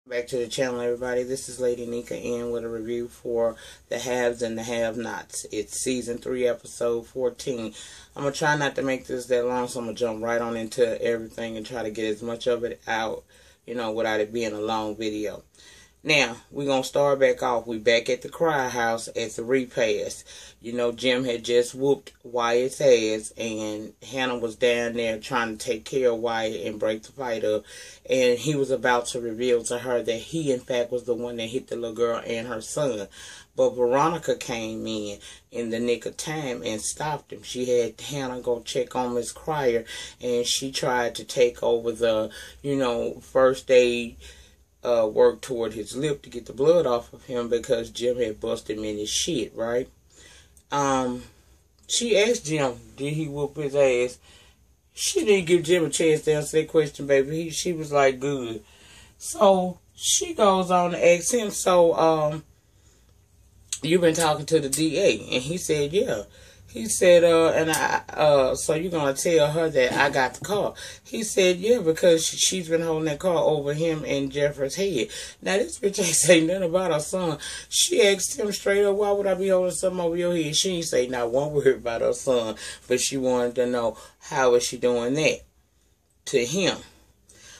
Back to the channel, everybody. This is Lady Nika in with a review for The Haves and the Have-Nots. It's season 3, episode 14. I'm going to try not to make this that long, so I'm going to jump right on into everything and try to get as much of it out, without it being a long video. Now, we're going to start back off. We back at the Cry House at the repast. Jim had just whooped Wyatt's ass, and Hannah was down there trying to take care of Wyatt and break the fight up. And he was about to reveal to her that he, in fact, was the one that hit the little girl and her son. But Veronica came in the nick of time and stopped him. She had Hannah go check on Miss Cryer, and she tried to take over the, first aid work toward his lip to get the blood off of him because Jim had busted him in his shit, right? She asked Jim, did he whoop his ass? She didn't give Jim a chance to answer that question, baby. She was like, good. So she goes on to ask him, so you've been talking to the DA? And he said, yeah. He said, so you're going to tell her that I got the car? He said, yeah, because she's been holding that car over him and Jeffrey's head. Now, this bitch ain't say nothing about her son. She asked him straight up, why would I be holding something over your head? She ain't say not one word about her son, but she wanted to know, how is she doing that to him?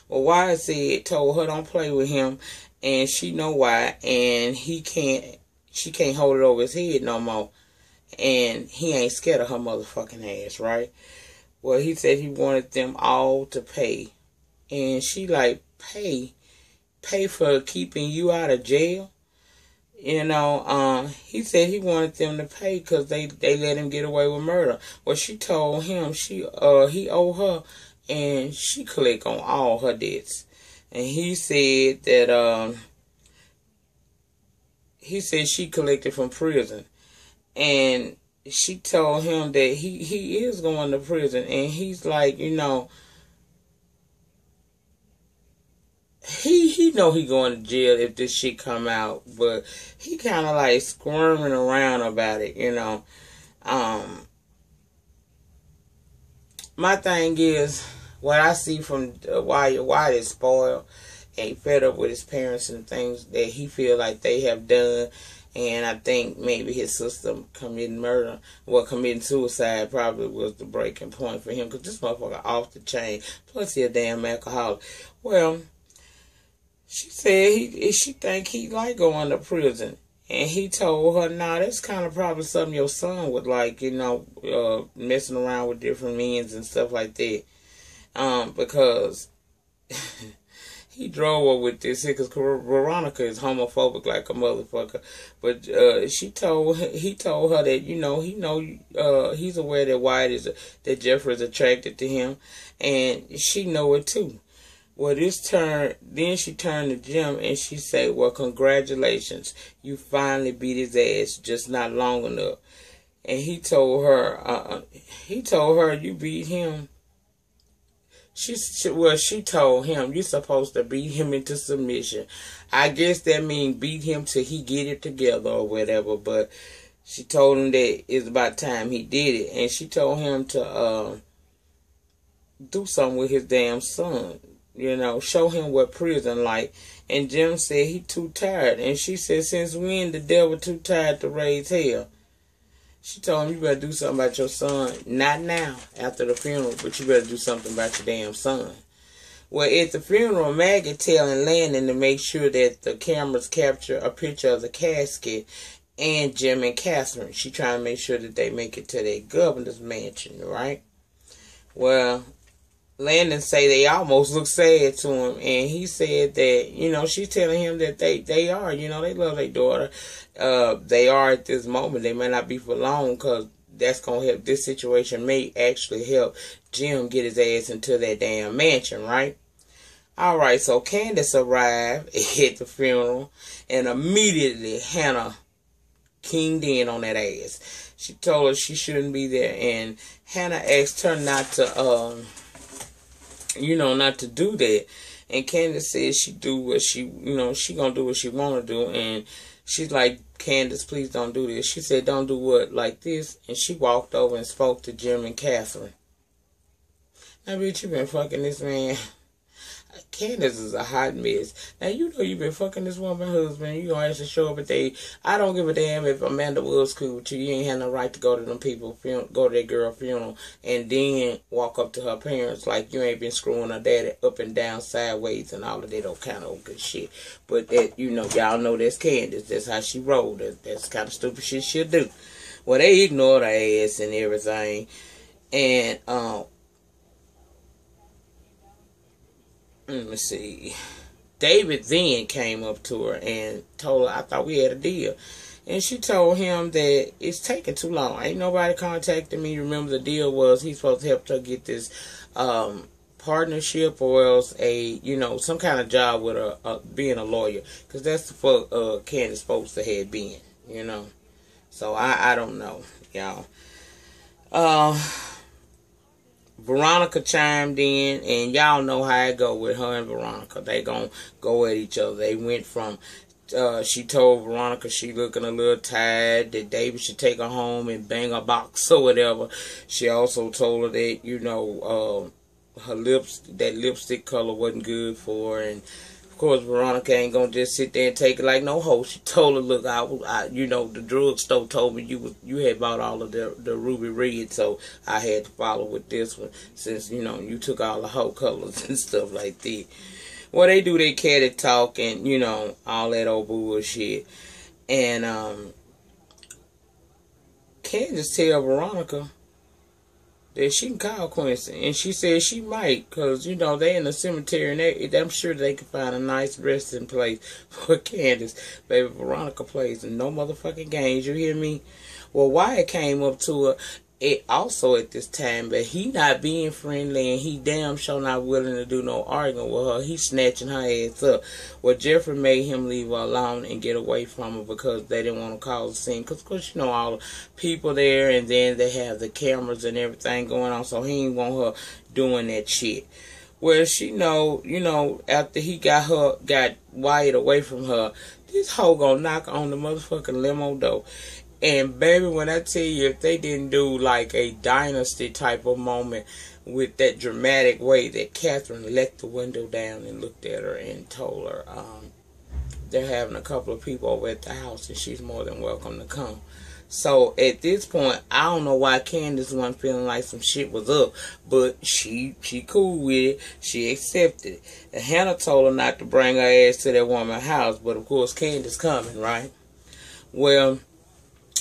Well, Wyatt told her don't play with him, and she know why, and she can't hold it over his head no more. And he ain't scared of her motherfucking ass, right? Well, he said he wanted them all to pay. And she like, pay for keeping you out of jail? He said he wanted them to pay because they let him get away with murder. Well, she told him he owed her, and she collect on all her debts. And he said that, she collected from prison. And she told him that he is going to prison. And he's like, he know he going to jail if this shit come out. But he kind of like squirming around about it, My thing is, what I see from Wyatt is spoiled. And he fed up with his parents and things that he feel like they have done. And I think maybe his sister committing suicide probably was the breaking point for him. Because this motherfucker off the chain. Plus he a damn alcoholic. Well, she said she think he like going to prison. And he told her, nah, that's kind of probably something your son would like, messing around with different men and stuff like that. Because... he drove her with this because Veronica is homophobic like a motherfucker. But he told her that he's aware that that Jeffrey is attracted to him, and she know it too. Well, then she turned to Jim and she said, well, congratulations, you finally beat his ass, just not long enough. And he told her you beat him. She told him, you're supposed to beat him into submission. I guess that means beat him till he get it together or whatever. But she told him that it's about time he did it. And she told him to do something with his damn son. Show him what prison like. And Jim said he too tired. And she said, since when the devil too tired to raise hell? She told him, you better do something about your son. Not now, after the funeral, but you better do something about your damn son. Well, at the funeral, Maggie telling Landon to make sure that the cameras capture a picture of the casket and Jim and Catherine. She trying to make sure that they make it to their governor's mansion, right? Well, Landon say they almost look sad to him, and he said that, she's telling him that they are, they love their daughter. They are at this moment. They may not be for long, because that's going to help. This situation may actually help Jim get his ass into that damn mansion, right? Alright, so Candace arrived at the funeral, and immediately Hannah keyed in on that ass. She told her she shouldn't be there, and Hannah asked her not to, not to do that. And Candace said she do what she gonna do what she wanna do. And she's like, Candace, please don't do this. She said, don't do what? Like this? And she walked over and spoke to Jim and Catherine. Now, bitch, you been fucking this man. Candace is a hot mess. Now, you know you been fucking this woman's husband. You gonna have to show up at I don't give a damn if Amanda was cool with you. You ain't had no right to go to them people, go to that girl funeral, and then walk up to her parents like you ain't been screwing her daddy up and down, sideways, and all of that old kind of good shit. But that, you know, y'all know that's Candace. That's how she rolled. That's kind of stupid shit she'll do. Well, they ignored her ass and everything. And, let me see. David then came up to her and told her, I thought we had a deal. And she told him that it's taking too long. Ain't nobody contacting me. Remember, the deal was he's supposed to help her get this partnership or else some kind of job with being a lawyer. Because that's the fuck Candace supposed to have been, you know. So I don't know, y'all. Veronica chimed in, and y'all know how it go with her and Veronica. They gonna go at each other. They went from, she told Veronica she looking a little tired, that David should take her home and bang a box or whatever. She also told her that, you know, her lips, that lipstick color wasn't good for her, and of course Veronica ain't gonna just sit there and take it like no hoe. She told her, look, I you know, the drugstore told me you had bought all of the ruby red, so I had to follow with this one since, you know, you took all the hoe colors and stuff like that. Well, they do their catty talk and, you know, all that old bullshit. And Candace tell Veronica that she can call Quincy, and she said she might, because, you know, they in the cemetery, and I'm sure they can find a nice resting place for Candace. Baby, Veronica plays no motherfucking games, you hear me? Well, Wyatt came up to her also at this time, but he not being friendly, and he damn sure not willing to do no arguing with her. He snatching her ass up. Well, Jeffrey made him leave her alone and get away from her because they didn't want to cause a scene. Because, of course, you know, all the people there, and then they have the cameras and everything going on, so he didn't want her doing that shit. Well, she know, you know, after he got Wyatt away from her, this hoe gonna knock on the motherfucking limo door. And baby, when I tell you, if they didn't do like a dynasty type of moment with that dramatic way that Catherine let the window down and looked at her and told her they're having a couple of people over at the house and she's more than welcome to come. So at this point, I don't know why Candace wasn't feeling like some shit was up, but she cool with it. She accepted it. And Hannah told her not to bring her ass to that woman's house, but of course Candace coming, right? Well,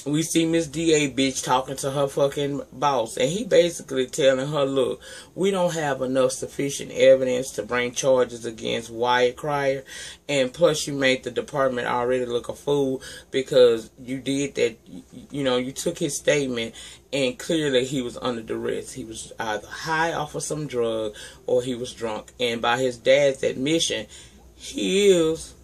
we see Miss D.A. bitch talking to her fucking boss, and he basically telling her, look, we don't have enough sufficient evidence to bring charges against Wyatt Cryer, and plus you made the department already look a fool because you did that, you know, you took his statement and clearly he was under duress. He was either high off of some drug or he was drunk, and by his dad's admission, he is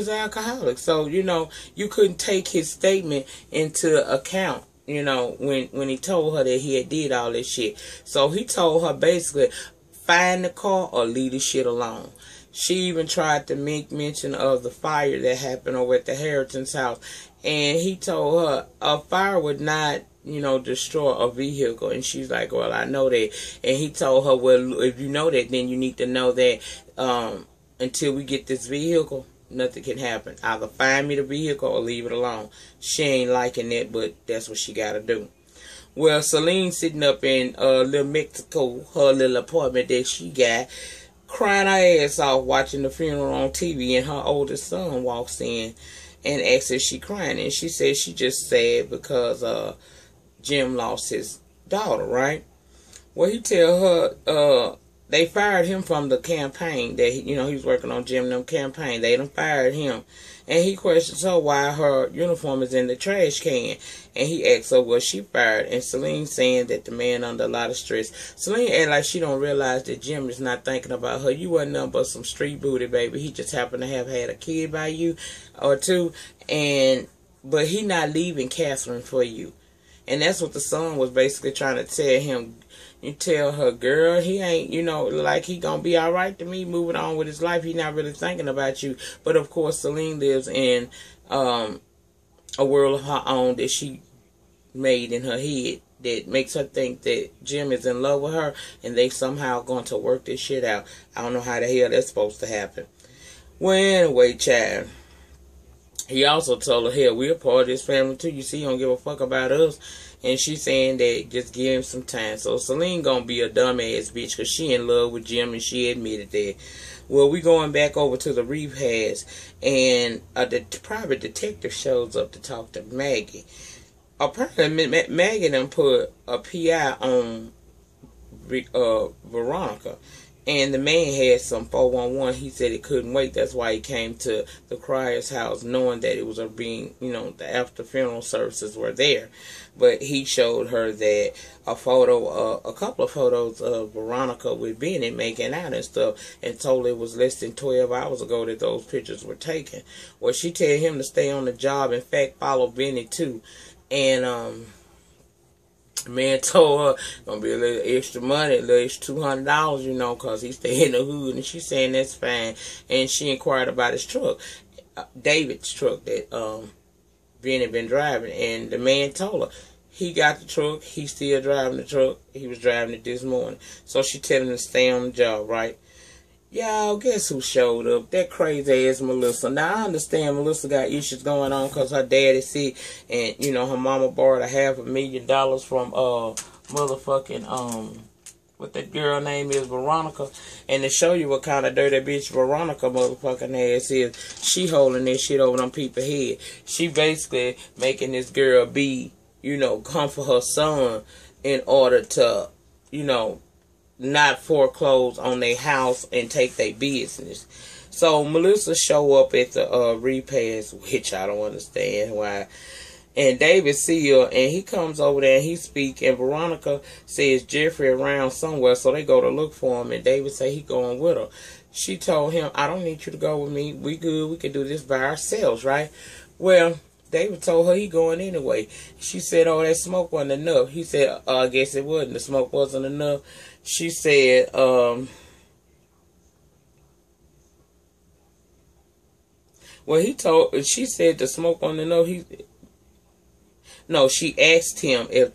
alcoholic. So, you know, you couldn't take his statement into account, you know, when he told her that he had did all this shit. So he told her basically, find the car or leave the shit alone. She even tried to make mention of the fire that happened over at the Harrington's house. And he told her a fire would not, you know, destroy a vehicle. And she's like, well, I know that. And he told her, well, if you know that, then you need to know that until we get this vehicle, nothing can happen. Either find me the vehicle or leave it alone. She ain't liking it, but that's what she got to do. Well, Celine sitting up in little Mexico, her little apartment that she got, crying her ass off watching the funeral on TV, and her oldest son walks in and asks if she crying, and she says she just sad because Jim lost his daughter, right? Well, he tell her they fired him from the campaign that, you know, he was working on Jim and them campaign. They done fired him. And he questions her why her uniform is in the trash can. And he asks her, was she fired? And Celine saying that the man under a lot of stress. Celine act like she don't realize that Jim is not thinking about her. You wasn't nothing but some street booty, baby. He just happened to have had a kid by you or two. But he not leaving Catherine for you. And that's what the son was basically trying to tell him. You tell her, girl, he ain't, you know, like he gonna be all right to me, moving on with his life. He not really thinking about you. But of course, Celine lives in a world of her own that she made in her head that makes her think that Jim is in love with her, and they somehow going to work this shit out. I don't know how the hell that's supposed to happen. Well, anyway, child, he also told her, hell, we're part of this family too. You see, he don't give a fuck about us. And she's saying that just give him some time. So Celine gonna be a dumbass bitch because she in love with Jim, and she admitted that. Well, we going back over to the repass, and the private detective shows up to talk to Maggie. Apparently, Maggie done put a PI on Veronica. And the man had some 411. He said he couldn't wait. That's why he came to the Crier's house, knowing that it was being, the after funeral services were there. But he showed her that a couple of photos of Veronica with Benny making out and stuff, and told her it was less than 12 hours ago that those pictures were taken. Well, she told him to stay on the job. In fact, follow Benny too. And the man told her gonna be a little extra money, a little extra $200, cause he stay in the hood, and she saying that's fine. And she inquired about his truck, David's truck that Benny been driving, and the man told her he got the truck, he's still driving the truck, he was driving it this morning. So she tell him to stay on the job, right? Y'all, guess who showed up? That crazy ass Melissa. Now, I understand Melissa got issues going on because her dad is sick, and, her mama borrowed $500,000 from, motherfucking, what that girl name is, Veronica. And to show you what kind of dirty bitch Veronica motherfucking ass is, she holding that shit over them people's head. She basically making this girl be, come for her son in order to, not foreclose on their house and take their business. So Melissa show up at the repass, which I don't understand why. And David see her, and he comes over there and he speak, and Veronica says Jeffrey around somewhere, so they go to look for him, and David say he going with her. She told him, I don't need you to go with me. We good. We can do this by ourselves, right? Well, David told her he going anyway. She said, oh, that smoke wasn't enough. He said, I guess it wasn't. The smoke wasn't enough. She said, she said the smoke wasn't enough. No, she asked him if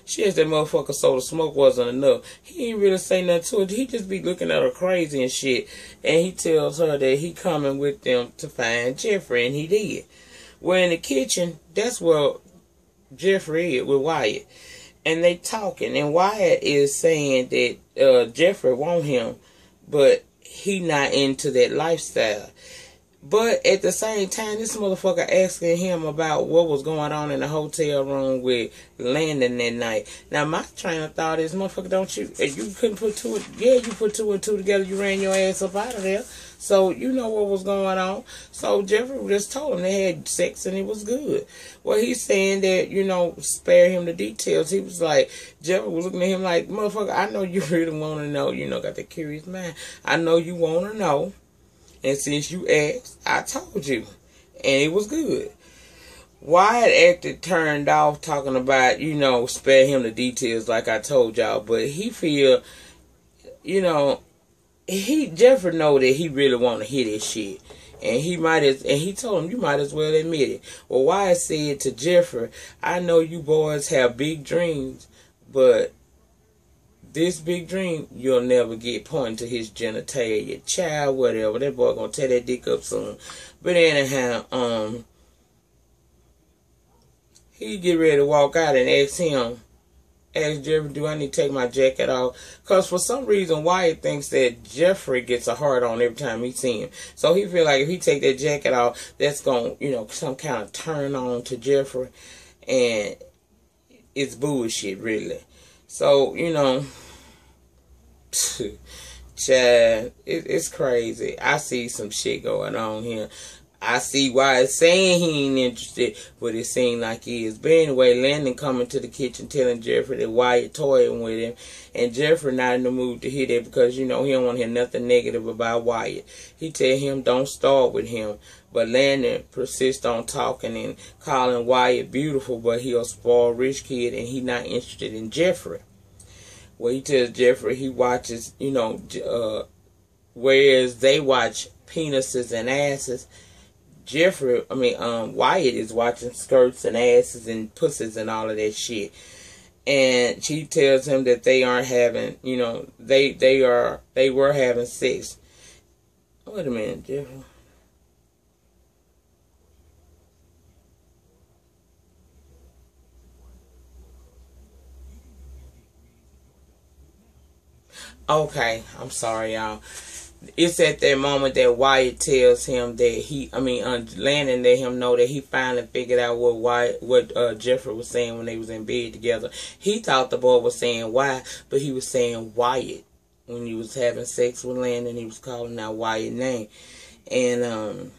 she asked that motherfucker so the smoke wasn't enough. He ain't really say nothing to it. He just be looking at her crazy and shit. And he tells her that he coming with them to find Jeffrey, and he did. Well, in the kitchen, that's where Jeffrey is with Wyatt. And they talking, and Wyatt is saying that Jeffrey want him, but he not into that lifestyle. But at the same time, this motherfucker asking him about what was going on in the hotel room with Landon that night. Now, my train of thought is, motherfucker, you couldn't put two, you put two and two together, you ran your ass up out of there. So, you know what was going on. So, Jeffrey just told him they had sex and it was good. Well, he's saying that, spare him the details. He was like, Jeffrey was looking at him like, motherfucker, I know you really want to know, got that curious mind. I know you want to know. And since you asked, I told you. And it was good. Wyatt acted turned off talking about, spare him the details like I told y'all. But he feel, Jeffrey know that he really want to hear this shit. And he told him, you might as well admit it. Well, Wyatt said to Jeffrey, I know you boys have big dreams, but this big dream, you'll never get, pointing to his genitalia, child, whatever. That boy gonna tear that dick up soon. But anyhow, he get ready to walk out and ask Jeffrey, do I need to take my jacket off? Because for some reason, Wyatt thinks that Jeffrey gets a hard on every time he see him. So he feel like if he take that jacket off, that's going to, some kind of turn on to Jeffrey. And it's bullshit, really. So, child, it's crazy. I see some shit going on here. I see why it's saying he ain't interested, but it seems like he is. But anyway, Landon coming to the kitchen telling Jeffrey that Wyatt toying with him. And Jeffrey not in the mood to hear that because, he don't want to hear nothing negative about Wyatt. He tell him don't start with him. But Landon persists on talking and calling Wyatt beautiful, but he a spoiled rich kid and he not interested in Jeffrey. Well, he tells Jeffrey he watches, whereas they watch penises and asses, Wyatt is watching skirts and asses and pussies and all of that shit. And she tells him that they aren't having, you know, they were having sex. Wait a minute, Jeffrey. Okay, I'm sorry, y'all. It's at that moment that Wyatt tells him that Landon let him know that he finally figured out what Jeffrey was saying when they was in bed together. He thought the boy was saying why, but he was saying Wyatt. When he was having sex with Landon, he was calling out Wyatt's name. And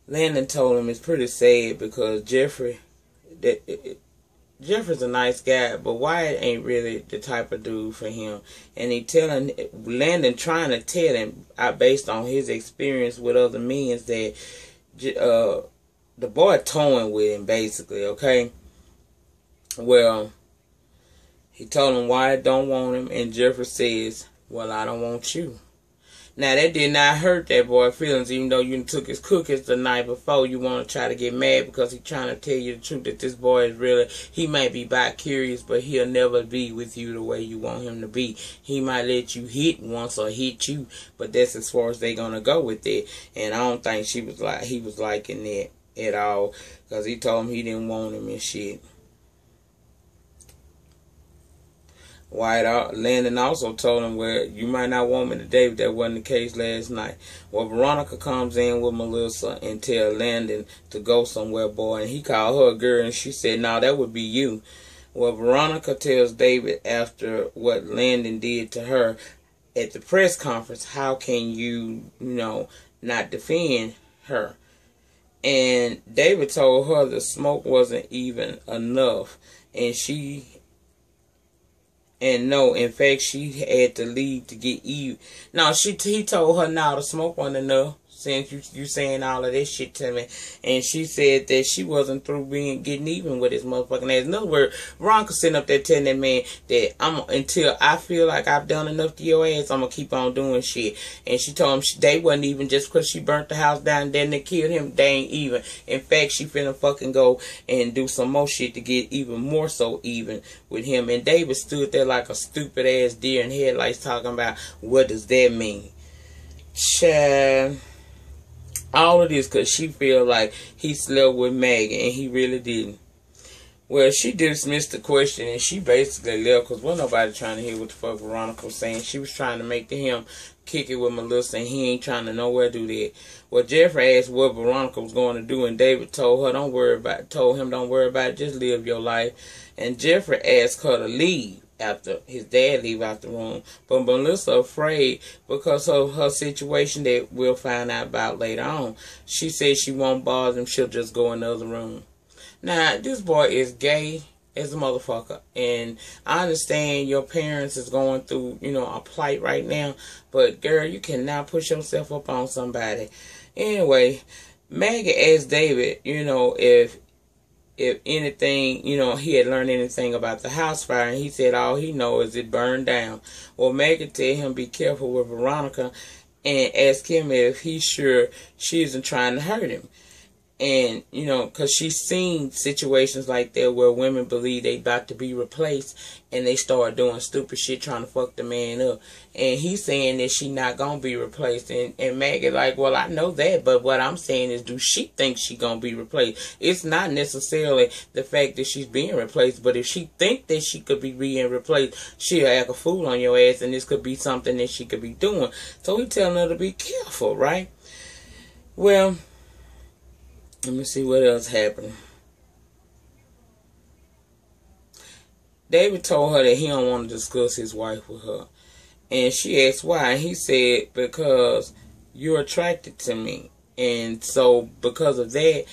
Landon told him it's pretty sad because Jeffrey's a nice guy, but Wyatt ain't really the type of dude for him. And Landon trying to tell him, based on his experience with other men, that the boy toying with him, basically, okay? Well, he told him Wyatt don't want him, and Jeffrey says, well, I don't want you. Now, that did not hurt that boy's feelings, even though you took his cookies the night before. You want to try to get mad because he's trying to tell you the truth that this boy is really, he might be bi-curious, but he'll never be with you the way you want him to be. He might let you hit once or hit you, but that's as far as they're going to go with it. And I don't think he was liking that at all, because he told him he didn't want him and shit. Landon also told him, well, you might not want me today, but that wasn't the case last night. Well, Veronica comes in with Melissa and tell Landon to go somewhere, boy, and he called her a girl, and she said, no, that would be you. Well, Veronica tells David after what Landon did to her at the press conference, how can you, not defend her? And David told her the smoke wasn't even enough, and no, in fact, she had to leave to get even. No, he told her, no, the smoke wasn't enough, since you saying all of this shit to me. And she said that she wasn't through getting even with his motherfucking ass. In other words, Veronica sitting up there telling that man that until I feel like I've done enough to your ass, I'm going to keep on doing shit. And she told him they wasn't even, just because she burnt the house down and then they killed him, they ain't even. In fact, she finna fucking go and do some more shit to get even more so even with him. And David stood there like a stupid ass deer in headlights talking about, what does that mean? Child. All of this because she feel like he slept with Maggie and he really didn't. Well, she dismissed the question and she basically left because wasn't nobody trying to hear what the fuck Veronica was saying. She was trying to make him kick it with Melissa and he ain't trying to nowhere do that. Well, Jeffrey asked what Veronica was going to do and David told him don't worry about it, just live your life. And Jeffrey asked her to leave after his dad leave out the room, but Melissa afraid because of her situation that we'll find out about later on. She said she won't bother him, she'll just go in the other room. Now, this boy is gay as a motherfucker, and I understand your parents is going through, a plight right now, but girl, you cannot push yourself up on somebody. Anyway, Maggie asked David, if anything, he had learned anything about the house fire, and he said all he knows is it burned down. Well, Maggie tell him be careful with Veronica and ask him if he's sure she isn't trying to hurt him. And, because she's seen situations like that where women believe they about to be replaced and they start doing stupid shit trying to fuck the man up. And he's saying that she not going to be replaced. And Maggie like, well, I know that, but what I'm saying is, do she think she going to be replaced? It's not necessarily the fact that she's being replaced, but if she think that she could be being replaced, she'll act a fool on your ass, and this could be something that she could be doing. So he telling her to be careful, right? Well, let me see what else happened. David told her that he don't want to discuss his wife with her. And she asked why. And he said, because you're attracted to me. And so because of that,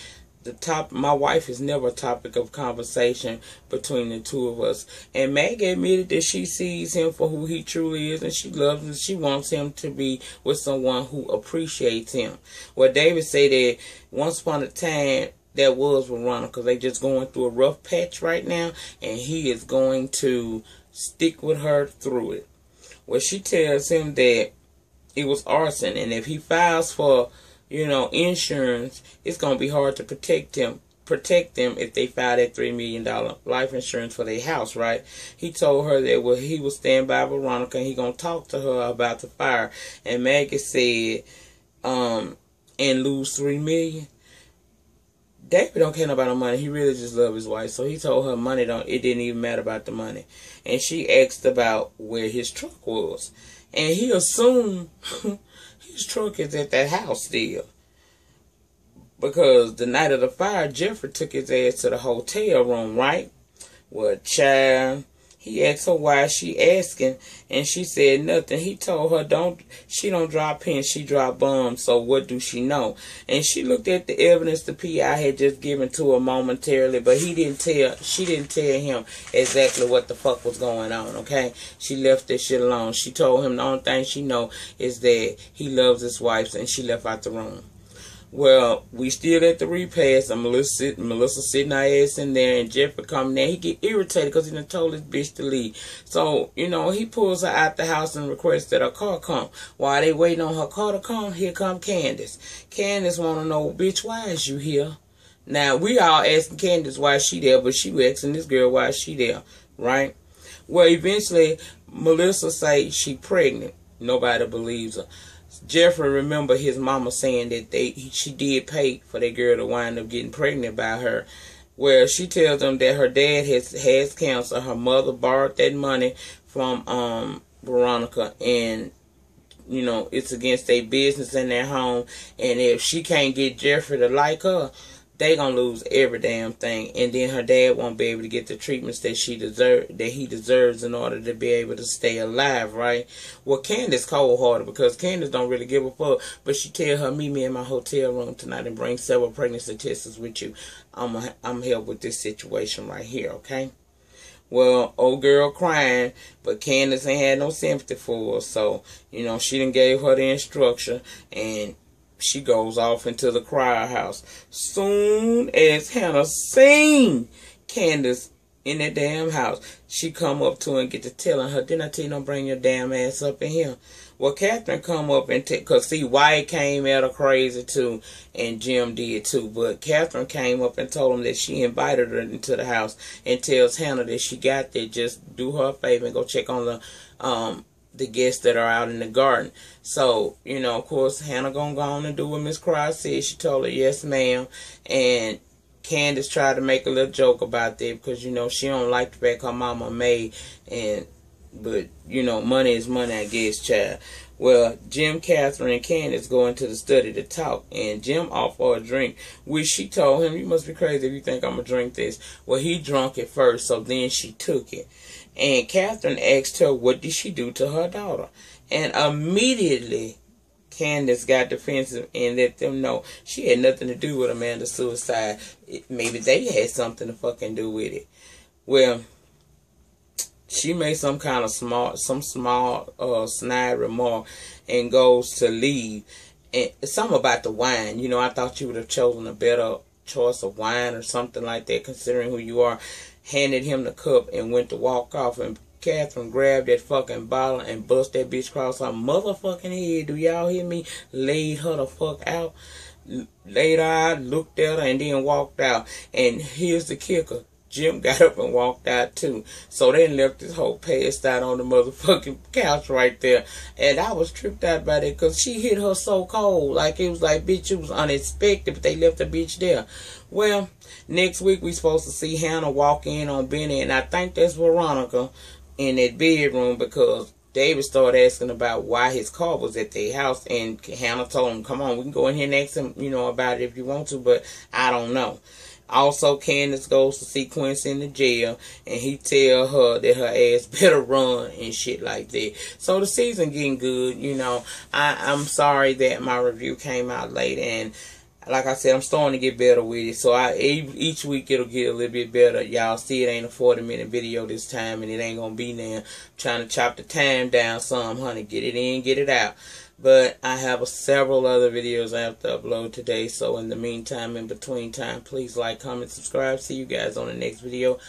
my wife is never a topic of conversation between the two of us. And Maggie admitted that she sees him for who he truly is, and she loves him. She wants him to be with someone who appreciates him. Well, David said that once upon a time that was Veronica, because they just going through a rough patch right now, and he is going to stick with her through it. Well, she tells him that it was arson, and if he files for, you know, insurance, it's gonna be hard to protect them if they file that $3 million life insurance for their house, right? He told her that he would stand by Veronica and he gonna talk to her about the fire. And Maggie said, and lose $3 million. David don't care about the money. He really just love his wife. So he told her it didn't even matter about the money. And she asked about where his truck was. And he assumed his truck is at that house still. Because the night of the fire, Jeffrey took his ass to the hotel room, right? Well, child, he asked her why she asking, and she said nothing. He told her she don't drop pins, she drop bombs, so what do she know? And she looked at the evidence the PI had just given to her momentarily, but she didn't tell him exactly what the fuck was going on, okay? She left that shit alone. She told him the only thing she know is that he loves his wife, and she left out the room. Well, we still at the repast, and Melissa sitting her ass in there, and Jeffrey coming there. He get irritated because he done told his bitch to leave. So, you know, he pulls her out the house and requests that her car come. While they waiting on her car to come, here come Candace. Candace want to know, bitch, why is you here? Now, we all asking Candace why she there, but she asking this girl why she there, right? Well, eventually, Melissa say she pregnant. Nobody believes her. Jeffrey remember his mama saying that she did pay for that girl to wind up getting pregnant by her. Well, she tells them that her dad has cancer. Her mother borrowed that money from Veronica, and you know it's against their business and their home. And if she can't get Jeffrey to like her, they gonna lose every damn thing, and then her dad won't be able to get the treatments that he deserves in order to be able to stay alive, right? Well, Candace cold-hearted because Candace don't really give a fuck, but she tell her, meet me in my hotel room tonight and bring several pregnancy tests with you. I'm help with this situation right here, okay? Well, old girl crying, but Candace ain't had no sympathy for her, so you know she done gave her the instruction, and she goes off into the crier house. Soon as Hannah seen Candace in that damn house, she come up to her and get to telling her, didn't I tell you don't bring your damn ass up in here? Well, Catherine come up and because see, Wyatt came at her crazy too, and Jim did too. But Catherine came up and told him that she invited her into the house and tells Hannah that she got there. Just do her a favor and go check on the guests that are out in the garden. So, you know, of course, Hannah gonna go on and do what Miss Cross said. She told her, yes, ma'am. And Candace tried to make a little joke about that because, you know, she don't like the fact her mama made. But, you know, money is money, I guess, child. Well, Jim, Catherine, and Candace go into the study to talk. And Jim offered her a drink, which she told him, you must be crazy if you think I'm going to drink this. Well, he drunk it first, so then she took it. And Catherine asked her, what did she do to her daughter? And immediately, Candace got defensive and let them know she had nothing to do with Amanda's suicide. Maybe they had something to fucking do with it. Well, she made some kind of small snide remark and goes to leave. And something about the wine. You know, I thought you would have chosen a better choice of wine or something like that, considering who you are. Handed him the cup and went to walk off, and Catherine grabbed that fucking bottle and bust that bitch across her motherfucking head. Do y'all hear me? Laid her the fuck out. Laid her out, looked at her, and then walked out. And here's the kicker. Jim got up and walked out too. So they left this whole passed out on the motherfucking couch right there. And I was tripped out by that because she hit her so cold. Like it was like, bitch, it was unexpected, but they left the bitch there. Well, next week we supposed to see Hannah walk in on Benny, and I think that's Veronica in that bedroom because David started asking about why his car was at their house, and Hannah told him, come on, we can go in here and ask him, you know, about it if you want to, but I don't know. Also, Candace goes to see Quincy in the jail, and he tell her that her ass better run and shit like that. So the season getting good, you know. I'm sorry that my review came out late, and like I said, I'm starting to get better with it. So each week it'll get a little bit better. Y'all see it ain't a 40-minute video this time, and it ain't gonna be there. I'm trying to chop the time down some, honey. Get it in, get it out. But I have several other videos I have to upload today. So in the meantime, in between time, please like, comment, subscribe. See you guys on the next video.